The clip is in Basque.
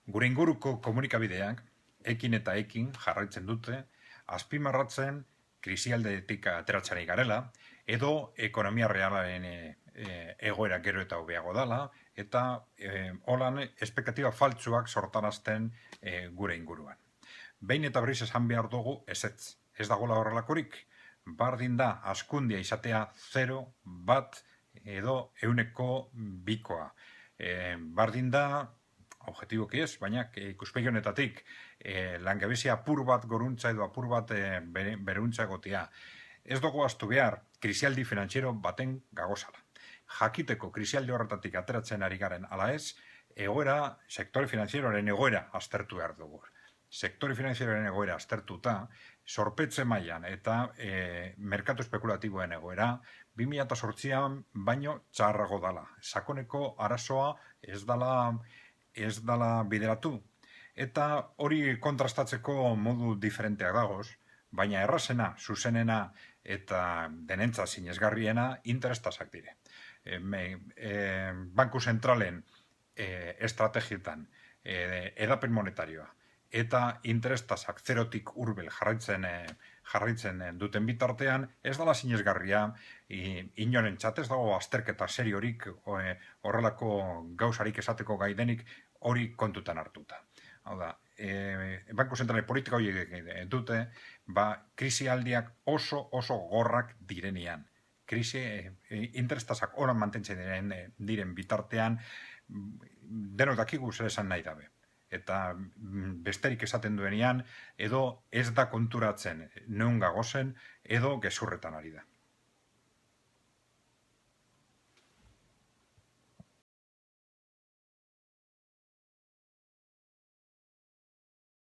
Gure inguruko komunikabideak ekin eta ekin jarraitzen dute, azpimarratzen krisialdetik ateratzeari garela, edo ekonomia realaren egoera gero eta hobeago dela, eta holan espektatiba faltsuak sortarazten gure inguruan. Behin eta berriz esan behar dugu ezetz. Ez dagoela horrelakorik, bardin da askundia izatea 0, 1 edo 2%. Bardin da, objetiboki ez, baina ikuspegi honetatik langabezia apur bat goruntza edo apur bat beruntza egotea. Ez dugu astu behar, krisialdi finantziero baten gagozala. Jakiteko krisialdi horretatik ateratzen ari garen ala ez, egoera, sektore finantzieroaren egoera aztertu behar dugu. Sektore finantzieroaren egoera aztertuta, sorpetze mailan eta merkatu espekulatiboen egoera, 2008an baino txarrago dala. Sakoneko arazoa ez dala bideratu. Eta hori kontrastatzeko modu diferenteak dagoz, baina errazena, zuzenena eta denentza sinesgarriena interestasak dire. Banku zentralen estrategietan edapen monetarioa eta interestasak 0tik hurbel jarraitzen duten bitartean, ez dala sinesgarria inorentzat, ez dago azterketa seriorik horrelako gauzarik esateko gaidenik hori kontutan hartuta. Hau da, Banku Zentralen politika horiek dute, krisialdiak oso gorrak direnean. Interestasak horan mantentzen diren bitartean, denok dakigu zer esan nahi dabe. Eta besterik esaten duenean, edo ez da konturatzen neun gagozen, edo gezurretan ari da.